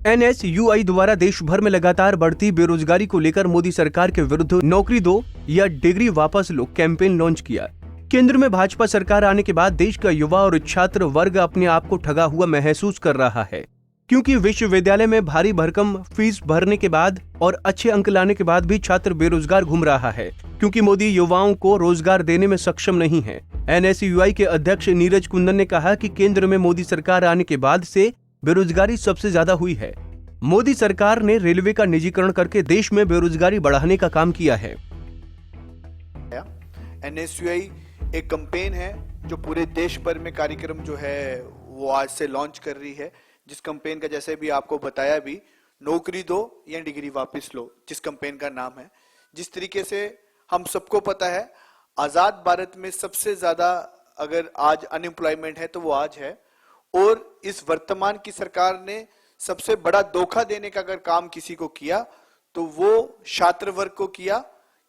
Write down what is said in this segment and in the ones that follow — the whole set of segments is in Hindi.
NSUI द्वारा देश भर में लगातार बढ़ती बेरोजगारी को लेकर मोदी सरकार के विरुद्ध नौकरी दो या डिग्री वापस लो कैंपेन लॉन्च किया। केंद्र में भाजपा सरकार आने के बाद देश का युवा और छात्र वर्ग अपने आप को ठगा हुआ महसूस कर रहा है, क्योंकि विश्वविद्यालय में भारी भरकम फीस भरने के बाद और अच्छे अंक लाने के बाद भी छात्र बेरोजगार घूम रहा है, क्योंकि मोदी युवाओं को रोजगार देने में सक्षम नहीं है। NSUI के अध्यक्ष नीरज कुंदन ने कहा कि केंद्र में मोदी सरकार आने के बाद से बेरोजगारी सबसे ज्यादा हुई है। मोदी सरकार ने रेलवे का निजीकरण करके देश में बेरोजगारी बढ़ाने का काम किया है। NSUI एक कैंपेन है जो पूरे देश भर में कार्यक्रम जो है वो आज से लॉन्च कर रही है, जिस कैंपेन का जैसे भी आपको बताया भी, नौकरी दो या डिग्री वापस लो, जिस कैंपेन का नाम है। जिस तरीके से हम सबको पता है, आजाद भारत में सबसे ज्यादा अगर आज अनएम्प्लॉयमेंट है तो वो आज है, और इस वर्तमान की सरकार ने सबसे बड़ा धोखा देने का अगर काम किसी को किया तो वो छात्र वर्ग को किया,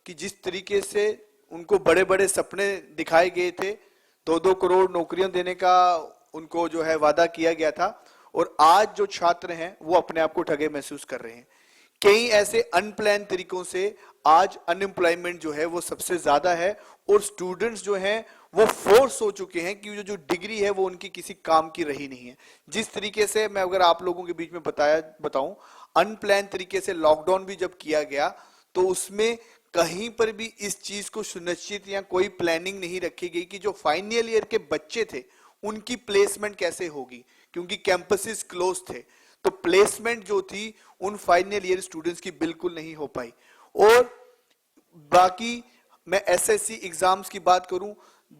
कि जिस तरीके से उनको बड़े बड़े सपने दिखाए गए थे, 2-2 करोड़ नौकरियां देने का उनको जो है वादा किया गया था, और आज जो छात्र हैं वो अपने आप को ठगे महसूस कर रहे हैं। कई ऐसे अनप्लान तरीकों से आज अनएम्प्लॉयमेंट जो है वो सबसे ज्यादा है, और स्टूडेंट्स जो हैं वो फोर्स हो चुके हैं कि जो डिग्री है वो उनकी किसी काम की रही नहीं है। जिस तरीके से मैं अगर आप लोगों के बीच में बताऊं, अनप्लान तरीके से लॉकडाउन भी जब किया गया तो उसमें कहीं पर भी इस चीज को सुनिश्चित या कोई प्लानिंग नहीं रखी गई कि जो फाइनल ईयर के बच्चे थे उनकी प्लेसमेंट कैसे होगी, क्योंकि कैंपसेस क्लोज थे, तो प्लेसमेंट जो थी उन फाइनल ईयर स्टूडेंट्स की बिल्कुल नहीं हो पाई। और बाकी मैं SSC एग्जाम्स की बात करूं,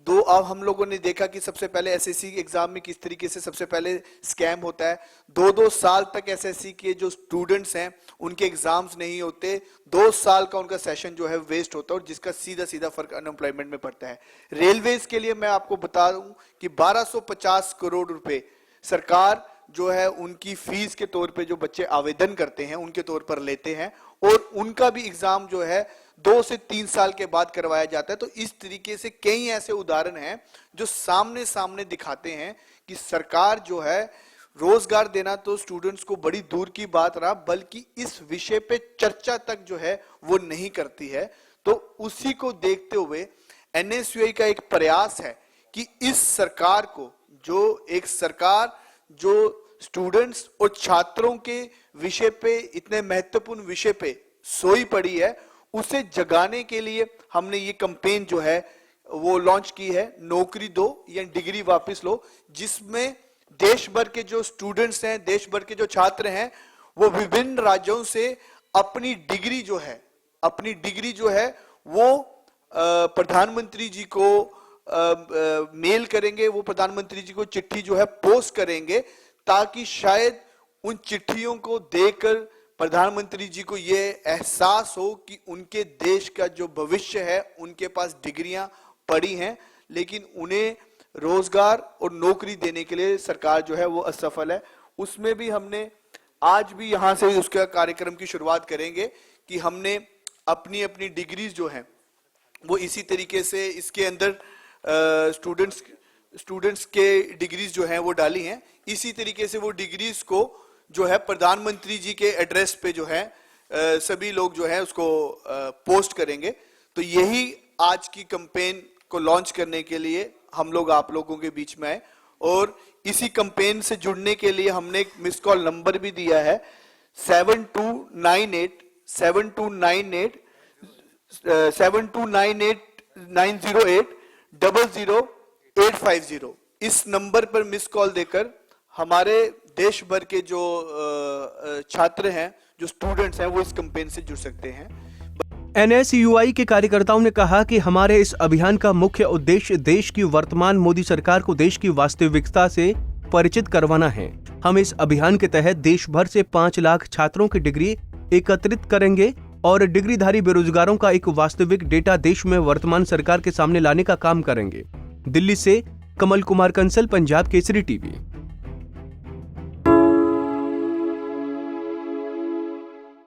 अब हम लोगों ने देखा कि सबसे पहले SSC एग्जाम में किस तरीके से सबसे पहले स्कैम होता है। 2-2 साल तक SSC के जो स्टूडेंट्स हैं उनके एग्जाम्स नहीं होते, 2 साल का उनका सेशन जो है वेस्ट होता है, और जिसका सीधा सीधा फर्क अनएम्प्लॉयमेंट में पड़ता है। रेलवेज के लिए मैं आपको बता दूं कि 1250 करोड़ रुपए सरकार जो है उनकी फीस के तौर पे जो बच्चे आवेदन करते हैं उनके तौर पर लेते हैं, और उनका भी एग्जाम जो है 2 से 3 साल के बाद करवाया जाता है। तो इस तरीके से कई ऐसे उदाहरण हैं जो सामने सामने दिखाते हैं कि सरकार जो है रोजगार देना तो स्टूडेंट्स को बड़ी दूर की बात रहा, बल्कि इस विषय पे चर्चा तक जो है वो नहीं करती है। तो उसी को देखते हुए NSUI का एक प्रयास है कि इस सरकार को, जो एक सरकार जो स्टूडेंट्स और छात्रों के विषय पे, इतने महत्वपूर्ण विषय पे सोई पड़ी है, उसे जगाने के लिए हमने ये कैंपेन जो है वो लॉन्च की है, नौकरी दो या डिग्री वापस लो, जिसमें देश भर के जो स्टूडेंट्स हैं, देश भर के जो छात्र हैं, वो विभिन्न राज्यों से अपनी डिग्री जो है वो प्रधानमंत्री जी को मेल करेंगे, वो प्रधानमंत्री जी को चिट्ठी जो है पोस्ट करेंगे, ताकि शायद उन चिट्ठियों को देखकर प्रधानमंत्री जी को ये एहसास हो कि उनके देश का जो भविष्य है, उनके पास डिग्रियां पड़ी हैं, लेकिन उन्हें रोजगार और नौकरी देने के लिए सरकार जो है वो असफल है। उसमें भी हमने आज भी यहां से उसका कार्यक्रम की शुरुआत करेंगे कि हमने अपनी अपनी डिग्रीज जो हैं वो इसी तरीके से इसके अंदर स्टूडेंट्स के डिग्रीज जो हैं वो डाली हैं। इसी तरीके से वो डिग्रीज को जो है प्रधानमंत्री जी के एड्रेस पे जो है सभी लोग जो है उसको पोस्ट करेंगे। तो यही आज की कैंपेन को लॉन्च करने के लिए हम लोग आप लोगों के बीच में आए, और इसी कैंपेन से जुड़ने के लिए हमने एक मिस कॉल नंबर भी दिया है 7298 इस नंबर पर मिस कॉल देकर हमारे देश भर के जो छात्र हैं, जो स्टूडेंट्स हैं, वो इस कैंपेन से जुड़ सकते हैं। NSUI के कार्यकर्ताओं ने कहा कि हमारे इस अभियान का मुख्य उद्देश्य देश की वर्तमान मोदी सरकार को देश की वास्तविकता से परिचित करवाना है। हम इस अभियान के तहत देश भर से 5 लाख छात्रों की डिग्री एकत्रित करेंगे और डिग्रीधारी बेरोजगारों का एक वास्तविक डेटा देश में वर्तमान सरकार के सामने लाने का काम करेंगे। दिल्ली से कमल कुमार कंसल, पंजाब केसरी टीवी।